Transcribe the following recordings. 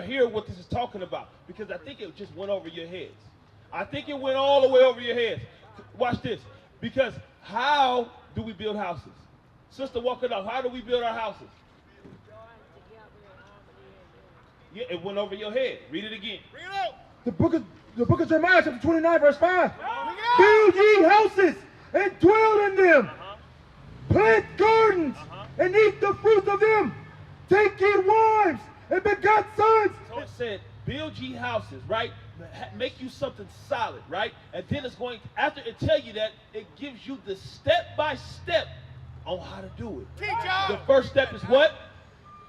to hear what this is talking about because I think it just went over your heads. I think it went all the way over your heads. Watch this. Because how do we build houses? Sister, walk it up. How do we build our houses? Yeah, it went over your head. Read it again. Bring it out. The book of Jeremiah, chapter 29, verse 5. Build ye houses and dwell in them. Plant gardens and eat the fruit of them. Take ye wives and begot sons. So it said, build ye houses, right? Make you something solid, right? And then it's going, after it tell you that, it gives you the step-by-step on how to do it. The first step is what?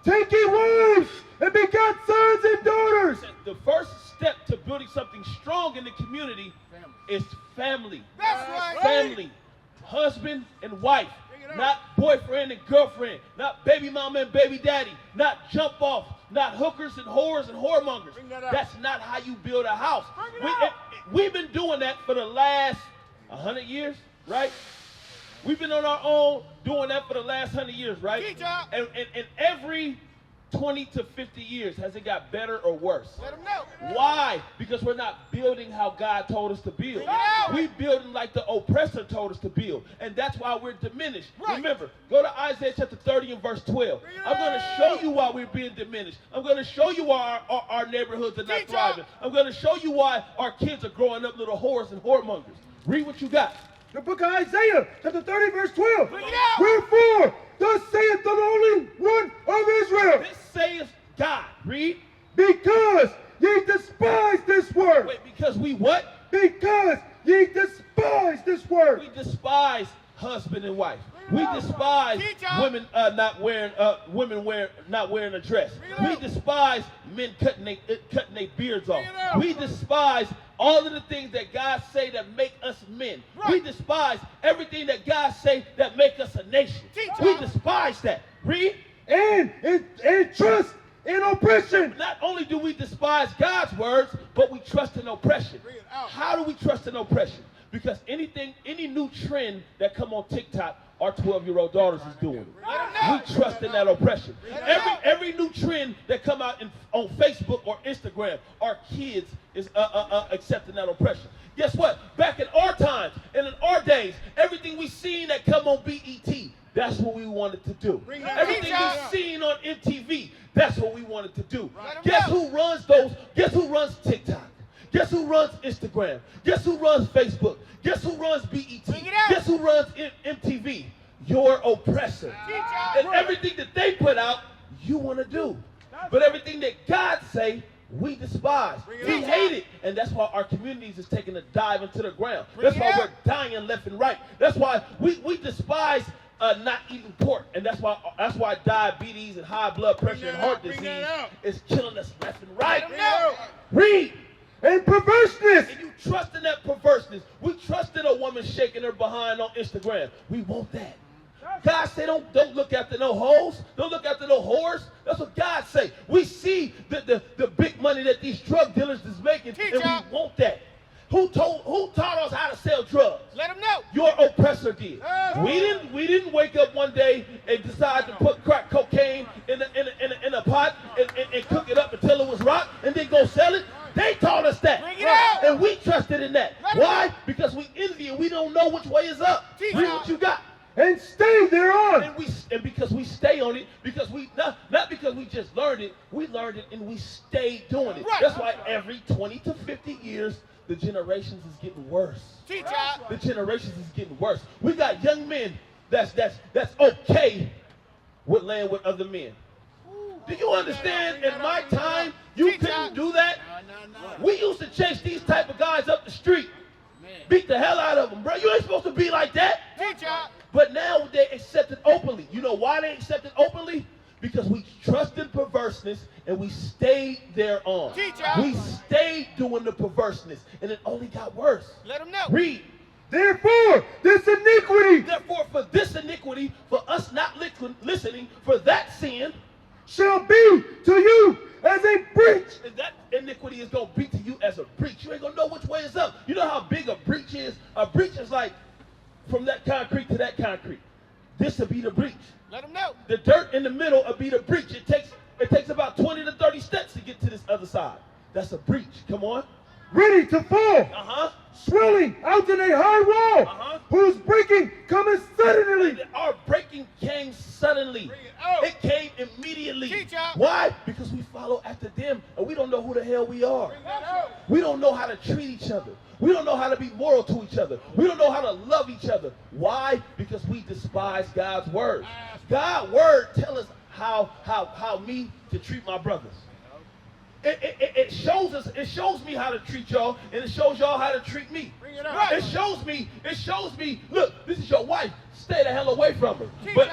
Take ye wives and begot sons and daughters. The first step to building something strong in the community is family. That's right. Family. Husband and wife. Not boyfriend and girlfriend. Not baby mama and baby daddy. Not jump off. Not hookers and whores and whoremongers. That's not how you build a house. We've been doing that for the last 100 years, right? We've been on our own doing that for the last 100 years, right? And every 20 to 50 years, has it got better or worse? Let them know. Why? Because we're not building how God told us to build. We're building like the oppressor told us to build. And that's why we're diminished. Right. Remember, go to Isaiah chapter 30 and verse 12. I'm going to show you why we're being diminished. I'm going to show you why our neighborhoods are not thriving. I'm going to show you why our kids are growing up little whores and whoremongers. Read what you got. The book of Isaiah, chapter 30, verse 12. Wherefore, thus saith the Holy One of Israel. This saith God. Read. Because ye despise this word. Wait, because we what? Because ye despise this word. We despise husband and wife. We despise women not wearing a dress. We despise men cutting their beards off. We despise all of the things that God say that make us men. We despise everything that God say that make us a nation. We despise that. Read. And trust in oppression. Not only do we despise God's words, but we trust in oppression. How do we trust in oppression? Because any new trend that come on TikTok, our 12-year-old daughters is doing it. We trust in that oppression. Every new trend that come out on Facebook or Instagram, our kids is accepting that oppression. Guess what? Back in our times and in our days, everything we seen that come on BET, that's what we wanted to do. Everything we seen on MTV, that's what we wanted to do. Guess who runs those? Guess who runs TikTok? Guess who runs Instagram? Guess who runs Facebook? Guess who runs BET? Guess who runs MTV? Your oppressor. And everything that they put out, you want to do. But everything that God say, we despise. We hate it. And that's why our communities is taking a dive into the ground. That's why we're dying left and right. That's why we despise not eating pork. And that's why diabetes and high blood pressure and heart disease is killing us left and right. Read. And perverseness. And you trust in that perverseness. We trust in a woman shaking her behind on Instagram. We want that. God said, don't look after no hoes. Don't look after no whores. That's what God say. We see the big money that these drug dealers is making, and we want that. Who taught us how to sell drugs? Let them know. Your oppressor did. We didn't wake up one day and decide to put crack cocaine in a pot and cook it up until it was rock and then go sell it. They taught us that. And we trusted in that. Why? Because we envy and we don't know which way is up. Read what you got. And stay thereon. And because we stay on it, because we not because we just learned it, we learned it and we stayed doing it. That's why every 20 to 50 years, the generations is getting worse. The generations is getting worse. We got young men that's okay with laying with other men. Do you understand? In my time, you couldn't do that. We used to chase these type of guys up the street, beat the hell out of them, bro. You ain't supposed to be like that. But now they accept it openly. You know why they accept it openly? Because we trusted perverseness and we stayed thereon. We stayed doing the perverseness, and it only got worse. Let them know. Read. Therefore, this iniquity. Therefore, for this iniquity, for us not listening, for that sin, shall be to you as a breach. And that iniquity is going to be to you as a breach. You ain't going to know which way is up. You know how big a breach is? A breach is like from that concrete to that concrete. This will be the breach. Let them know. The dirt in the middle will be the breach. It takes about 20 to 30 steps to get to the this other side. That's a breach. Come on. Ready to fall. Swelling out in a high wall. Whose breaking coming suddenly. Our breaking came suddenly. It came immediately. Why? Because we follow after them and we don't know who the hell we are. We don't know how to treat each other. We don't know how to be moral to each other. We don't know how to love each other. Why? Because we despise God's word. God's word tells us how me to treat my brothers. It shows us. It shows me how to treat y'all, and it shows y'all how to treat me. It shows me. Look, this is your wife. Stay the hell away from her. But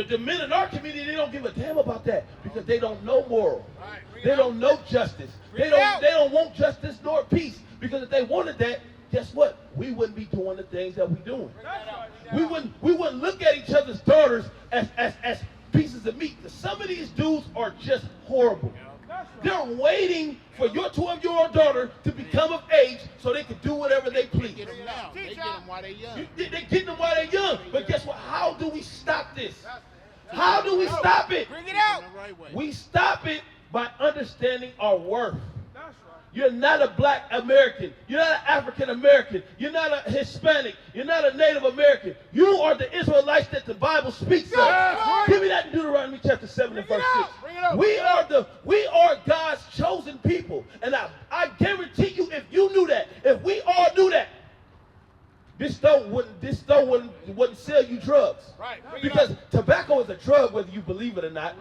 the men in our community, they don't give a damn about that because they don't know moral. They don't know justice. They don't want justice nor peace. Because if they wanted that, guess what? We wouldn't be doing the things that we're doing. We wouldn't look at each other's daughters as pieces of meat. Some of these dudes are just horrible. They're waiting for your 12-year-old daughter to become of age so they can do whatever they please. They get them now. They get them while they're young. They're getting them while they're young. But guess what? How do we stop this? How do we stop it? Bring it out. We stop it by understanding our worth. You're not a black American. You're not an African American. You're not a Hispanic. You're not a Native American. You are the Israelites that the Bible speaks of. Give me that in Deuteronomy chapter 7 and verse 6. We are God's chosen people. And I guarantee you, if you knew that, if we all knew that, this store wouldn't sell you drugs. Because tobacco is a drug whether you believe it or not.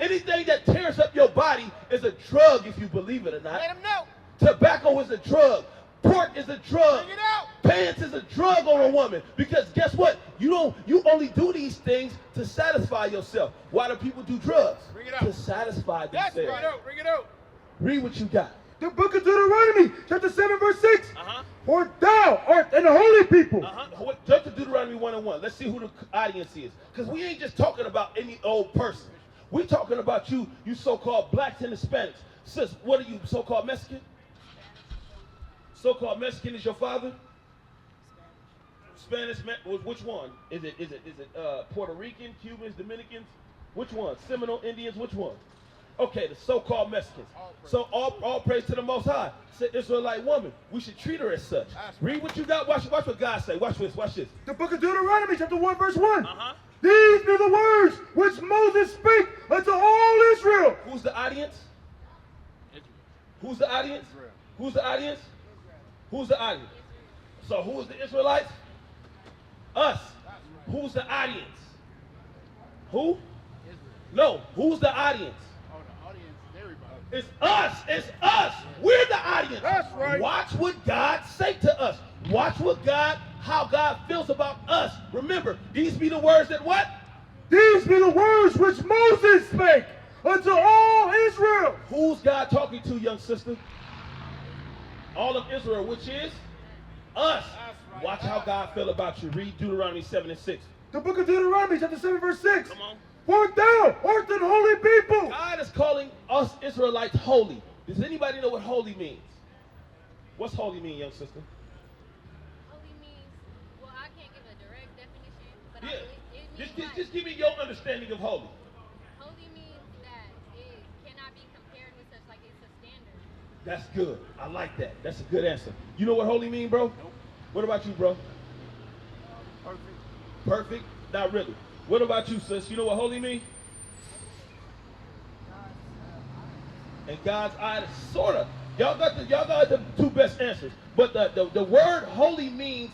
Anything that tears up your body is a drug if you believe it or not. Let them know. Tobacco is a drug. Pork is a drug. Bring it out. Pants is a drug on a woman. Because guess what? You only do these things to satisfy yourself. Why do people do drugs? To satisfy themselves. Bring it out. Read what you got. The book of Deuteronomy, chapter 7, verse 6. For thou art an holy people. Jump to Deuteronomy 1:1. Let's see who the audience is. Because we ain't just talking about any old person. We're talking about you so-called blacks and Hispanics. Sis, what are you, so-called Mexican? So-called Mexican is your father? Spanish, which one? Is it Puerto Rican, Cubans, Dominicans? Which one? Seminole Indians, which one? Okay, the so-called Mexicans. So all praise to the Most High. It's an Israelite woman. We should treat her as such. Read what you got. Watch what God say. Watch this. The book of Deuteronomy, chapter 1, verse 1. These be the words which Moses spake unto all Israel. Who's the audience? Who's the audience? Who's the audience? Who's the audience? So who is the Israelites? Us. Who's the audience? Who? No. Who's the audience? It's us. It's us. We're the audience. That's right. Watch what God say to us. Watch how God feels about us. Remember, these be the words that what? These be the words which Moses spake unto all Israel. Who's God talking to, young sister? All of Israel, which is us. Watch how God feel about you. Read Deuteronomy 7 and 6. The book of Deuteronomy, chapter 7, verse 6. Come on. For thou art an holy people. God is calling us Israelites holy. Does anybody know what holy means? What's holy mean, young sister? Holy means, well, I can't give a direct definition, but Yeah. I believe it means Just give me your understanding of holy. holy means that it cannot be compared with such, like it's a standard. That's good. I like that. That's a good answer. You know what holy mean, bro? Nope. What about you, bro? Perfect. Perfect? Not really. What about you, sis? You know what holy mean? And God's eye, sort of. Y'all got the two best answers. But the word holy means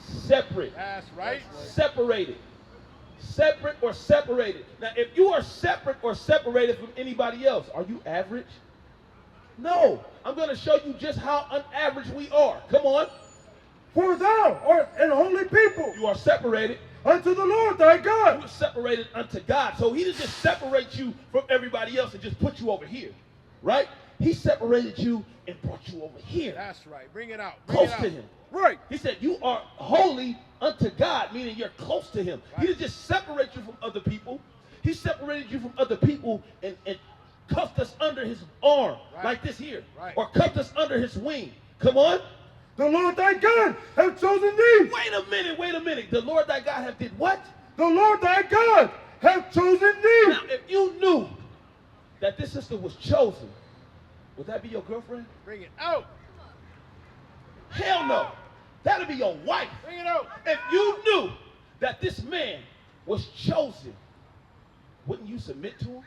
separate. That's right. Separated. Separate or separated. Now, if you are separate or separated from anybody else, are you average? No. I'm going to show you just how unaverage we are. Come on. For thou art an holy people. You are separated. Unto the Lord thy God. You were separated unto God. So he didn't just separate you from everybody else and just put you over here. Right? He separated you and brought you over here. That's right. Bring it out. Close to him. Right. He said you are holy unto God, meaning you're close to him. Right. He didn't just separate you from other people. He separated you from other people and cuffed us under his arm, like this here. Right. Or cuffed us under his wing. Come on. The Lord thy God hath chosen thee. Wait a minute. The Lord thy God hath did what? The Lord thy God hath chosen thee. Now, if you knew that this sister was chosen, Would that be your girlfriend? Bring it out. Hell no. That'll be your wife. Bring it out. If you knew that this man was chosen, wouldn't you submit to him?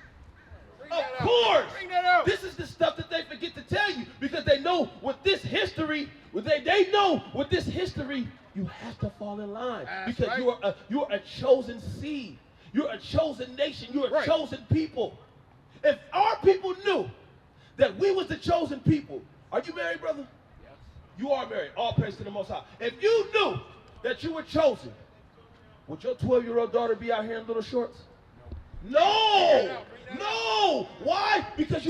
Of course. Bring that out. This is the stuff that they forget to tell you because they know with this history, they know with this history, you have to fall in line. That's because right. you're a chosen seed. You're a chosen nation. You're a chosen people. If our people knew that we was the chosen people, are you married, brother? Yes. You are married. All praise to the Most High. If you knew that you were chosen, would your 12-year-old daughter be out here in little shorts? No. No. Why? Because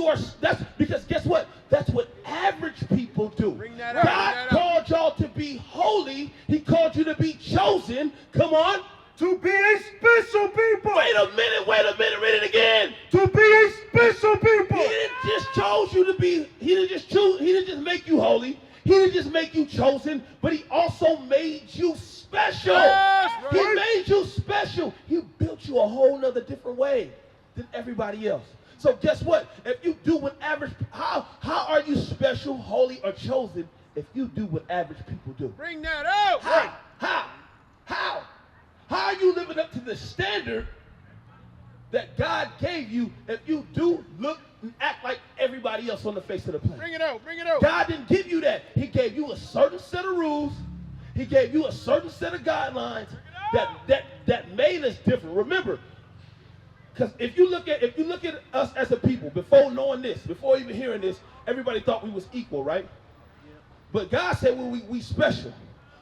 because guess what? That's what average people do. Bring that out. God called y'all to be holy. He called you to be chosen. Come on. To be a special people. Wait a minute, read it again. To be a special people. He didn't just chose you to be, he didn't just make you holy. He didn't just make you chosen, but he also made you special. Yes, right. He made you special. He built you a whole nother different way than everybody else. So guess what? If you do what how are you special, holy, or chosen if you do what average people do? Bring that out. How are you living up to the standard that God gave you if you do look and act like everybody else on the face of the planet? Bring it out. Bring it out. God didn't give you that. He gave you a certain set of rules. He gave you a certain set of guidelines that made us different. Remember, because if you look at us as a people, before knowing this, before even hearing this, everybody thought we was equal, right? Yeah. But God said we special.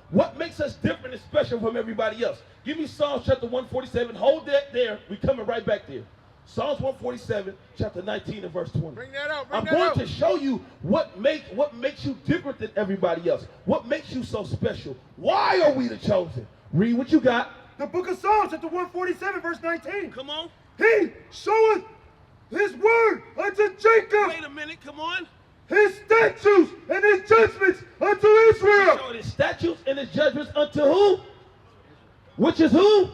What makes us different and special from everybody else? Give me Psalms chapter 147. Hold that there. We're coming right back there. Psalms 147, chapter 19 and verse 20. Bring that out. I'm going to show you what makes you different than everybody else. What makes you so special. Why are we the chosen? Read what you got. The book of Psalms, chapter 147, verse 19. Come on. He showeth his word unto Jacob. Wait a minute. Come on. His statutes and his judgments unto Israel. Showing his statutes and his judgments unto who? Which is who?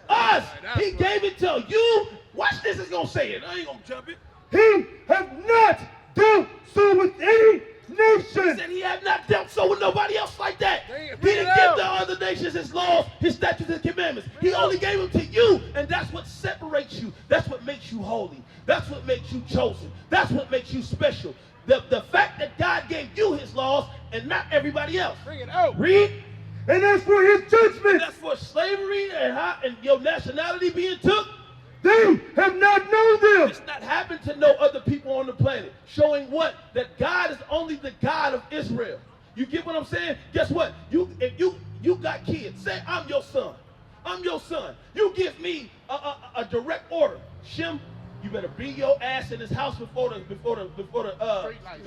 Us. He gave it to you. Watch this. It's going to say it. I ain't going to jump it. He have not dealt so with any nation. He said he have not dealt so with nobody else like that. He Bring didn't it give out. the other nations his laws, his statutes, and commandments. He only gave them to you, and that's what separates you. That's what makes you holy. That's what makes you chosen. That's what makes you special. The fact that God gave you his laws and not everybody else. Bring it out. Read. And as for his judgments, And that's for slavery and your nationality being took. they have not known them. It's not happened to no other people on the planet. Showing what? That God is only the God of Israel. You get what I'm saying? Guess what? If you got kids, say I'm your son. I'm your son. You give me a direct order. Shem, you better bring your ass in this house before the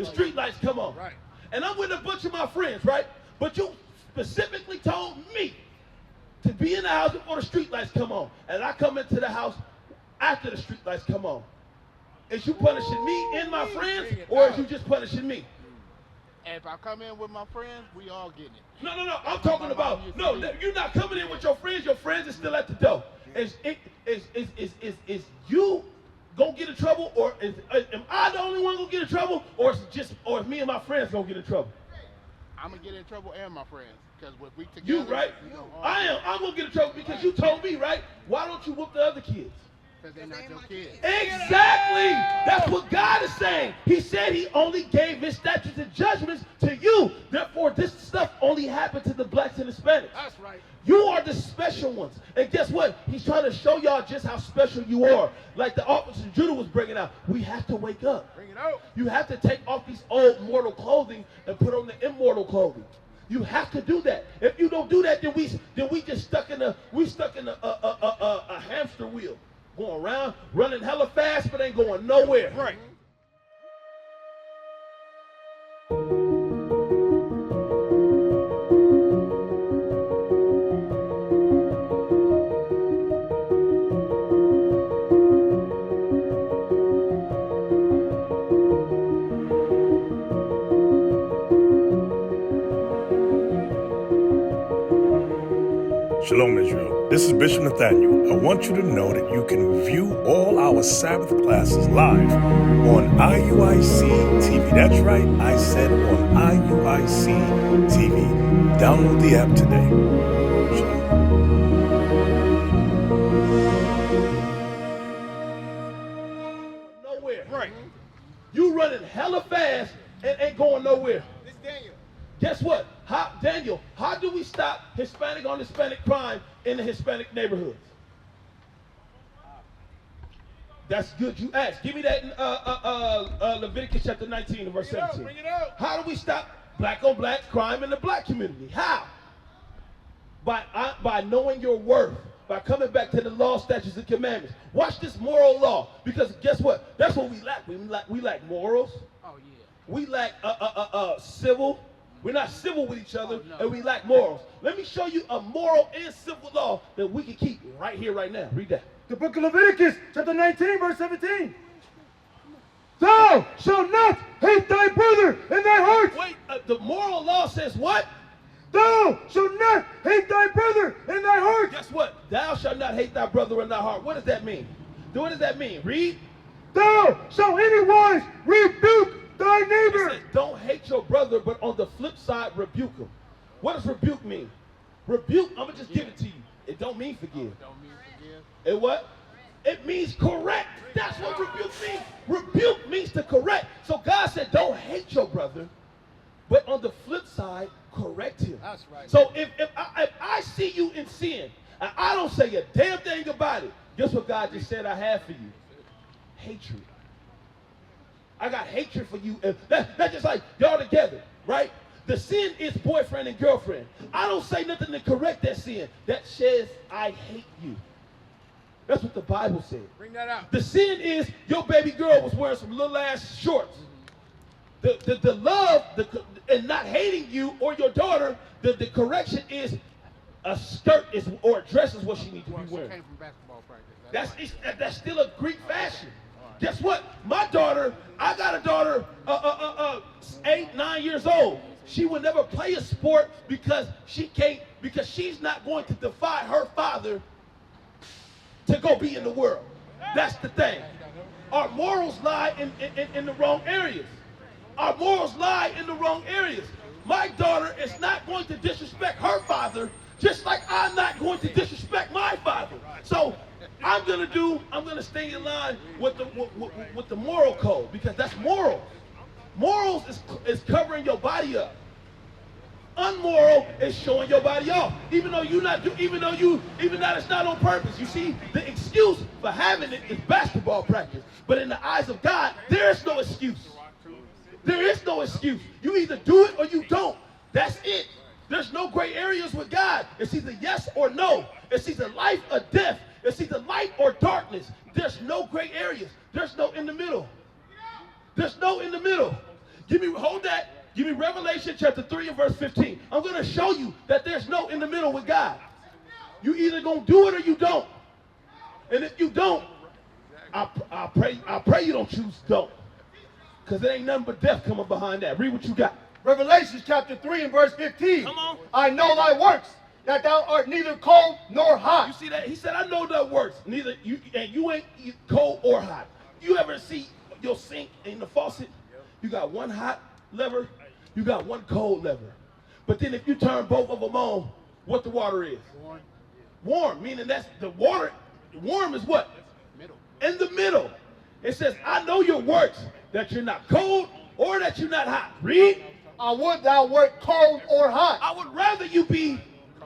street lights come on. Right. And I'm with a bunch of my friends, right? But you specifically told me to be in the house before the street lights come on. And I come into the house after the street lights come on. Is you punishing me and my friends, or is you just punishing me? And if I come in with my friends, we all getting it. No. I'm talking about, no, you're not coming in with your friends. Your friends are still at the door. Is you gonna get in trouble, or am I the only one gonna get in trouble, or is me and my friends gonna get in trouble? I'm gonna get in trouble and my friends, because if we together. You right? I'm gonna get in trouble because you told me, right? Why don't you whoop the other kids? Because they're not your kids. Exactly. That's what God is saying. He said he only gave his statutes and judgments to you. Therefore, this stuff only happened to the blacks and Hispanics. That's right. You are the special ones. And guess what? He's trying to show y'all just how special you are. Like the officer Judah was bringing out. We have to wake up. Bring it out. You have to take off these old mortal clothing and put on the immortal clothing. You have to do that. If you don't do that, then we just stuck in a hamster wheel. Going around, running hella fast, but ain't going nowhere. Right. Shalom, Israel. This is Bishop Nathaniel. I want you to know that you can view all our Sabbath classes live on IUIC TV. That's right, I said on IUIC TV. Download the app today. Nowhere. Right. You running hella fast and ain't going nowhere. This Daniel. Guess what? Daniel, how do we stop Hispanic on Hispanic crime in the Hispanic neighborhoods? That's good you asked. Give me that in Leviticus chapter 19 and verse 17. Bring it out. How do we stop black on black crime in the black community? How? By knowing your worth. By coming back to the law, statutes, and commandments. Watch this moral law. Because guess what? That's what we lack. We lack morals. Oh, yeah. We lack civil. We're not civil with each other, no. and we lack morals. Let me show you a moral and civil law that we can keep right here, right now. Read that. The book of Leviticus, chapter 19, verse 17. Thou shalt not hate thy brother in thy heart. Wait, the moral law says what? Thou shalt not hate thy brother in thy heart. Guess what? Thou shalt not hate thy brother in thy heart. What does that mean? What does that mean? Read. Thou shalt anywise rebuke thy It neighbor. says, don't hate your brother, but on the flip side, rebuke him. What does rebuke mean? Rebuke, I'm going to just give it to you. It don't mean forgive. Don't mean forgive. It what? It means correct. That's what rebuke means. Rebuke means to correct. So God said, don't hate your brother, but on the flip side, correct him. That's right. So if I see you in sin, and I don't say a damn thing about it, guess what God just said I have for you? Hatred. I got hatred for you. That's just like y'all together, right? The sin is boyfriend and girlfriend. I don't say nothing to correct that sin. That says I hate you. That's what the Bible said. Bring that out. The sin is your baby girl was wearing some little ass shorts. The love and not hating you or your daughter, the correction is a skirt or a dress is what she needs to be She wearing. came from basketball practice. That's still a Greek fashion. Guess what? My daughter, I got a daughter, 8, 9 years old. She will never play a sport because she's not going to defy her father to go be in the world. That's the thing. Our morals lie in the wrong areas. Our morals lie in the wrong areas. My daughter is not going to disrespect her father, just like I'm not going to disrespect my father. So I'm gonna stay in line with the moral code, because that's morals. Morals is covering your body up. Unmoral is showing your body off. Even though that it's not on purpose. You see, the excuse for having it is basketball practice. But in the eyes of God, there is no excuse. There is no excuse. You either do it or you don't. That's it. There's no gray areas with God. It's either yes or no. It's either life or death. It's either light or darkness. There's no gray areas. There's no in the middle. There's no in the middle. Hold that. Give me Revelation chapter 3 and verse 15. I'm going to show you that there's no in the middle with God. You either going to do it or you don't. And if you don't, I pray you don't choose don't. Because there ain't nothing but death coming behind that. Read what you got. Revelation chapter 3 and verse 15. Come on. I know thy works, that thou art neither cold nor hot. You see that? He said, I know that works. Neither you ain't cold or hot. You ever see your sink in the faucet? You got one hot lever, you got one cold lever. But then if you turn both of them on, what the water is? Warm, meaning that's the water. Warm is what? Middle. In the middle. It says, I know your works, that you're not cold or that you're not hot. Read. I would thou wert cold or hot. I would rather you be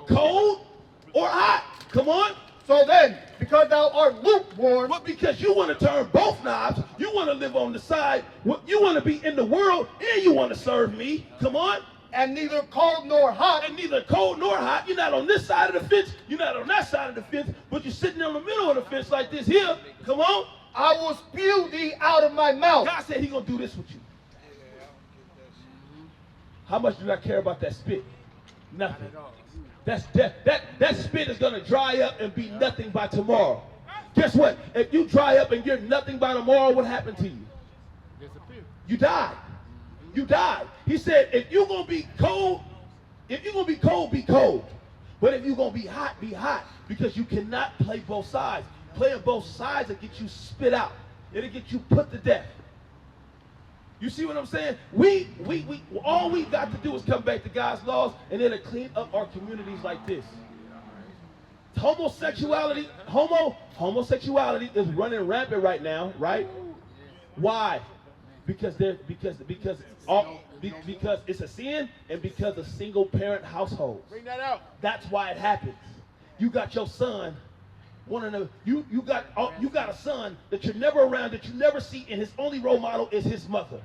cold or hot. Come on. So then, because thou art lukewarm, But because you want to turn both knobs, you want to live on the side, you want to be in the world, and you want to serve me. Come on. and neither cold nor hot, And neither cold nor hot. You're not on this side of the fence. You're not on that side of the fence. But you're sitting in the middle of the fence like this here. Come on. I will spew thee out of my mouth. God said he's going to do this with you. How much do I care about that spit? Nothing. That's death. That spit is going to dry up and be nothing by tomorrow. Guess what? If you dry up and you're nothing by tomorrow, what happened to you? Disappear. You died. You died. He said, if you're going to be cold, be cold. But if you're going to be hot, because you cannot play both sides. Playing both sides will get you spit out. It'll get you put to death. You see what I'm saying? All we got to do is come back to God's laws, and it'll clean up our communities like this. Homosexuality is running rampant right now, right? Why? Because it's a sin, and because of single parent households. Bring that out. That's why it happens. You got your son. You got a son that you're never around, that you never see, and his only role model is his mother.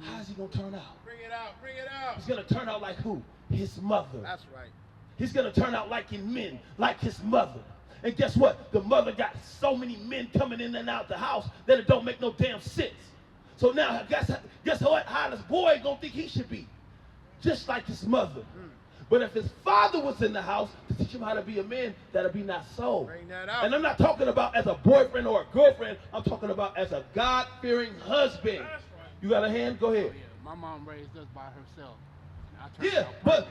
How's he gonna turn out? Bring it out. Bring it out. He's gonna turn out like who? His mother. That's right. He's gonna turn out like in men, like his mother. And guess what? The mother got so many men coming in and out the house that it don't make no damn sense. So now, guess what? How this boy gonna think he should be? Just like his mother. But if his father was in the house to teach him how to be a man, that'll be not so. Bring that out. And I'm not talking about as a boyfriend or a girlfriend. I'm talking about as a God-fearing husband. You got a hand? Go ahead. Yeah, my mom raised us by herself. Yeah, but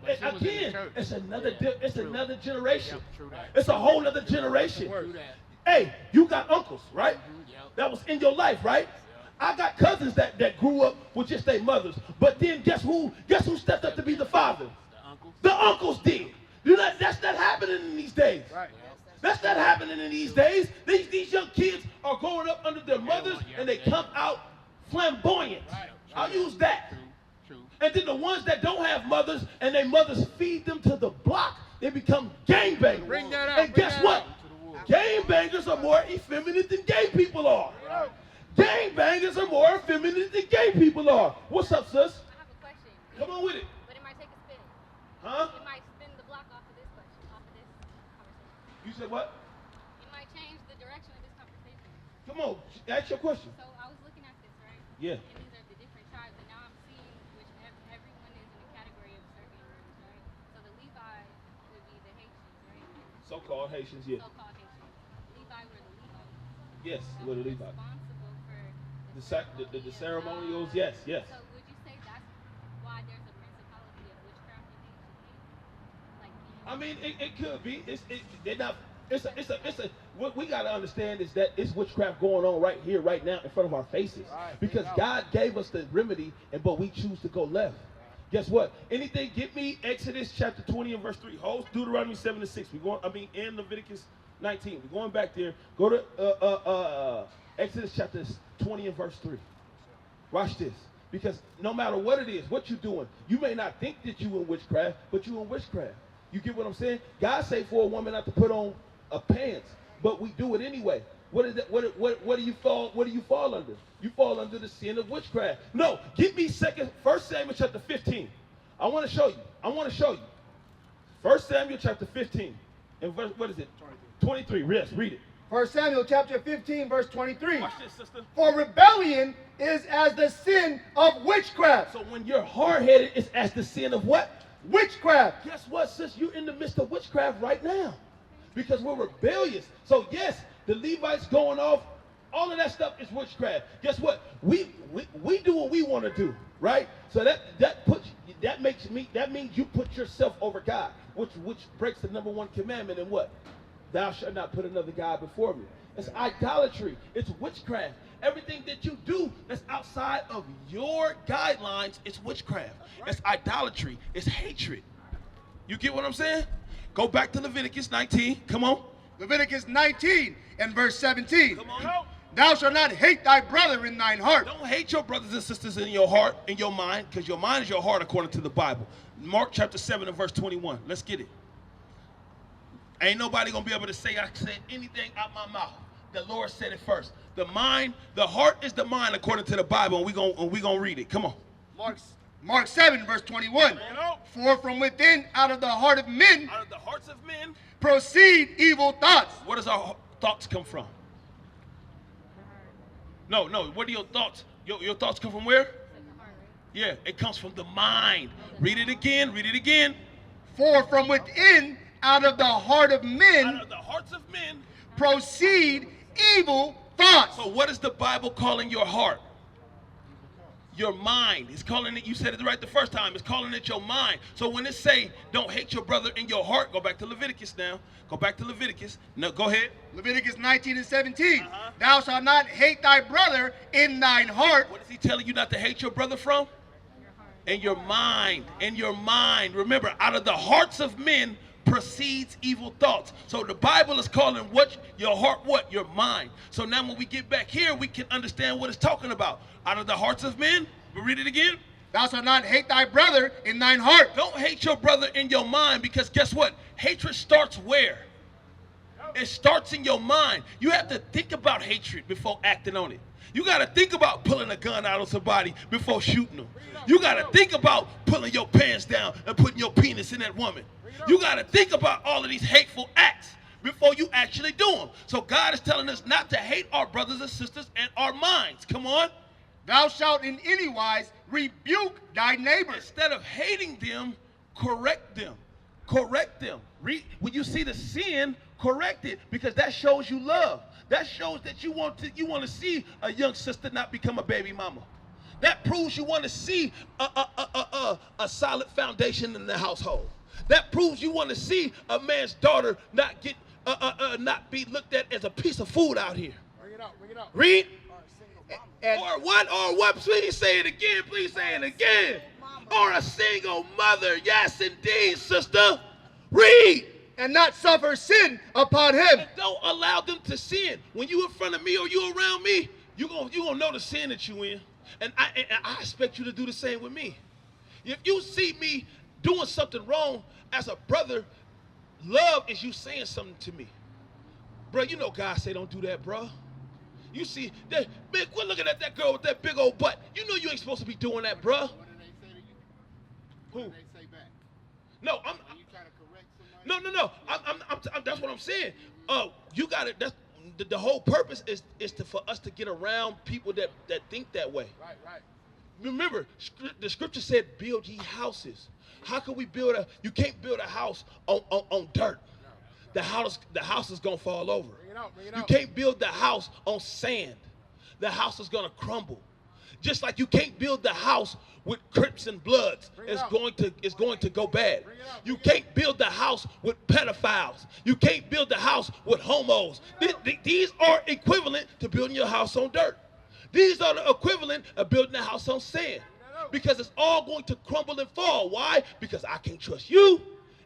again, it's another generation. Yep, true that. It's a whole other generation. True that. Hey, you got uncles, right? Yep. That was in your life, right? I got cousins that grew up with just their mothers. But then guess who stepped up to be the father? The uncles. The uncles did. That's not happening in these days. Right. That's not happening in these days. These young kids are growing up under their mothers, and they come out flamboyant. Right. I'll use that. True. And then the ones that don't have mothers and their mothers feed them to the block, they become gangbangers. Bring that out. And guess what? Gangbangers are more effeminate than gay people are. Gangbangers are more effeminate than gay people are. What's up, sis? I have a question. Come on with it. But it might take a spin. Huh? It might spin the block off of this question, off of this conversation. You said what? It might change the direction of this conversation. Come on, ask your question. So I was looking at this, right? Yeah. And these are the different tribes, and now I'm seeing which everyone is in a category of certain groups, right? So the Levi would be the Haitians, right? So-called Haitians, yeah. So-called Haitians. Levi were the Levites. Yes, So we're the who's Levites. responsible for The ceremonials, yes. So would you say that's why there's a principality of witchcraft in Haiti? Like, I mean, it could be. What we got to understand is that it's witchcraft going on right here, right now, in front of our faces. Right, Because God gave us the remedy, but we choose to go left. Guess what? Anything, get me Exodus chapter 20 and verse 3. Hold Deuteronomy 7 and 6. And Leviticus 19. We're going back there. Go to Exodus chapter 20 and verse 3. Watch this. Because no matter what it is, what you're doing, you may not think that you in witchcraft, but you in witchcraft. You get what I'm saying? God say for a woman not to put on pants, but we do it anyway. What is that? What do you fall under? You fall under the sin of witchcraft. No, get me 1 Samuel chapter 15. I want to show you. 1 Samuel chapter 15. And verse, what is it? 23. Yes, read it. 1 Samuel chapter 15, verse 23. Watch this, sister. For rebellion is as the sin of witchcraft. So when you're hard-headed, it's as the sin of what? Witchcraft. Guess what, sis? You're in the midst of witchcraft right now. Because we're rebellious. So yes, the Levites going off, all of that stuff is witchcraft. Guess what? We do what we want to do, right? So that means you put yourself over God, which breaks the number one commandment, and what? Thou shalt not put another God before me. It's idolatry. It's witchcraft. Everything that you do that's outside of your guidelines, it's witchcraft. It's idolatry. It's hatred. You get what I'm saying? Go back to Leviticus 19. Come on. Leviticus 19 and verse 17. Come on. Thou shalt not hate thy brother in thine heart. Don't hate your brothers and sisters in your heart, in your mind, because your mind is your heart according to the Bible. Mark chapter 7 and verse 21. Let's get it. Ain't nobody going to be able to say I said anything out my mouth. The Lord said it first. The heart is the mind according to the Bible, and we gonna read it. Come on. Mark 7 verse 21. For from within, out of the heart of men, Out of the hearts of men, proceed evil thoughts. where does our thoughts come from? No. Where do your thoughts? Your thoughts come from where? Yeah, it comes from the mind. Read it again. For from within, out of the heart of men, Out of the hearts of men. proceed evil thoughts. So what is the Bible calling your heart? your mind. It's calling it, you said it right the first time, it's calling it your mind. So when it say, don't hate your brother in your heart, go back to Leviticus now. Go back to Leviticus. No, go ahead. Leviticus 19:17. Thou shalt not hate thy brother in thine heart. What is he telling you not to hate your brother from? In your mind. In your mind. Remember, out of the hearts of men proceeds evil thoughts. So the Bible is calling what your heart, what? Your mind. So now when we get back here, we can understand what it's talking about. Out of the hearts of men, we'll read it again. Thou shalt not hate thy brother in thine heart. Don't hate your brother in your mind, because guess what? Hatred starts where? It starts in your mind. You have to think about hatred before acting on it. You got to think about pulling a gun out of somebody before shooting them. You got to think about pulling your pants down and putting your penis in that woman. You got to think about all of these hateful acts before you actually do them. So God is telling us not to hate our brothers and sisters and our minds. Come on. Thou shalt in any wise rebuke thy neighbor. Instead of hating them, correct them. Correct them. When you see the sin, correct it, because that shows you love. That shows that you want to see a young sister not become a baby mama. That proves you want to see a solid foundation in the household. That proves you want to see a man's daughter not get not be looked at as a piece of food out here. Bring it out, bring it out. Read. And Or what? Please say it again. Please say it again. Or a single mother. Yes, indeed, sister. Read. and not suffer sin upon him. And don't allow them to sin. When you in front of me or you around me, you gonna know the sin that you in. And I expect you to do the same with me. If you see me doing something wrong as a brother, love is you saying something to me. Bro, you know God say don't do that, bro. You see, that, man, quit looking at that girl with that big old butt. You know you ain't supposed to be doing that, bro. What did they say to you? Who? What did they say back? No, Are you trying to correct somebody? No. That's what I'm saying. You got it. That's the whole purpose is for us to get around people that think that way. Right. Remember, the scripture said, "Build ye houses." How can we build you can't build a house on dirt. The house is gonna fall over. Bring it out. You can't build the house on sand. The house is gonna crumble. Just like you can't build the house with Crips and Bloods. It's going to go bad. You can't build the house with pedophiles. You can't build the house with homos. These are equivalent to building your house on dirt. These are the equivalent of building a house on sand. Because it's all going to crumble and fall. Why? Because I can't trust you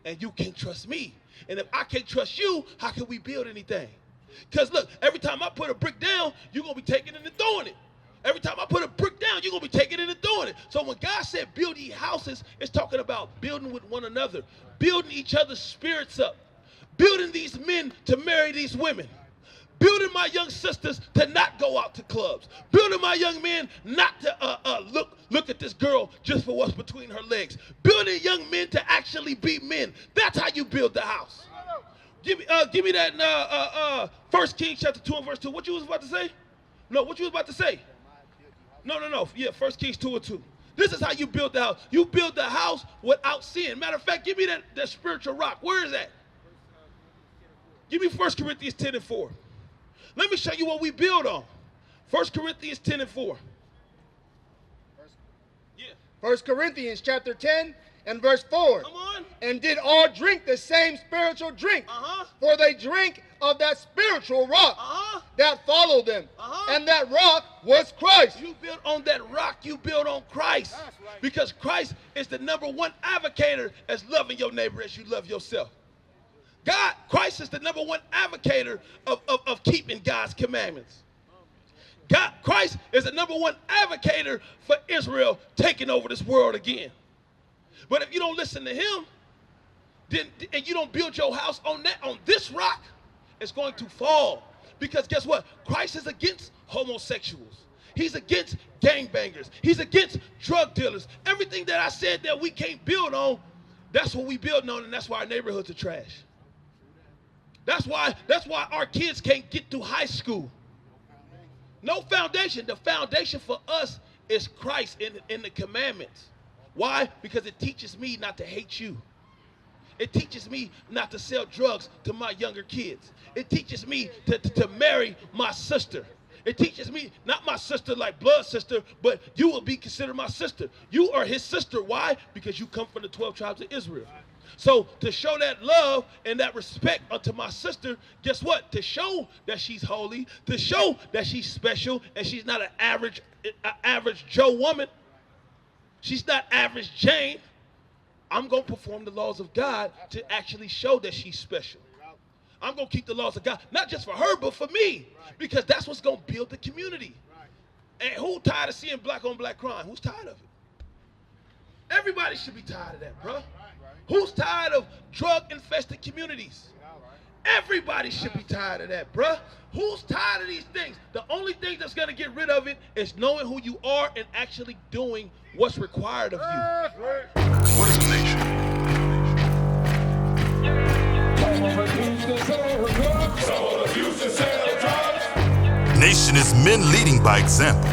and you can't trust me. And if I can't trust you, how can we build anything? Because look, every time I put a brick down, you're going to be taking it and throwing it. Every time I put a brick down, you're going to be taking it and throwing it. So when God said build ye houses, it's talking about building with one another, building each other's spirits up, building these men to marry these women, building my young sisters to not go out to clubs, building my young men not to look at this girl just for what's between her legs, building young men to actually be men. That's how you build the house. Give me that 1 Kings chapter 2 and verse 2. What you was about to say? No, what you was about to say? No. Yeah, 1 Kings 2 and 2. This is how you build the house. You build the house without sin. Matter of fact, give me that spiritual rock. Where is that? Give me 1 Corinthians 10 and 4. Let me show you what we build on. 1 Corinthians 10 and 4. Yeah. 1 Corinthians chapter 10 and verse 4. Come on. And did all drink the same spiritual drink. For they drank of that spiritual rock that followed them. And that rock was Christ. You build on that rock, you build on Christ. That's right. Because Christ is the #1 advocator as loving your neighbor as you love yourself. Christ is the #1 advocator of keeping God's commandments. Christ is the #1 advocator for Israel taking over this world again. But if you don't listen to him, and you don't build your house on this rock, it's going to fall. Because guess what? Christ is against homosexuals. He's against gangbangers. He's against drug dealers. Everything that I said that we can't build on, that's what we build on, and that's why our neighborhoods are trash. That's why our kids can't get through high school. No foundation. The foundation for us is Christ in the commandments. Why? Because it teaches me not to hate you. It teaches me not to sell drugs to my younger kids. It teaches me to marry my sister. It teaches me, not my sister like blood sister, but you will be considered my sister. You are his sister. Why? Because you come from the 12 tribes of Israel. So to show that love and that respect unto my sister, guess what? To show that she's holy, to show that she's special, and she's not an average Joe woman. She's not average Jane. I'm going to perform the laws of God to actually show that she's special. I'm going to keep the laws of God, not just for her, but for me, because that's what's going to build the community. And who's tired of seeing black on black crime? Who's tired of it? Everybody should be tired of that, bro. Who's tired of drug-infested communities? Everybody should be tired of that, bruh. Who's tired of these things? The only thing that's going to get rid of it is knowing who you are and actually doing what's required of you. What is the nation? Nation is men leading by example.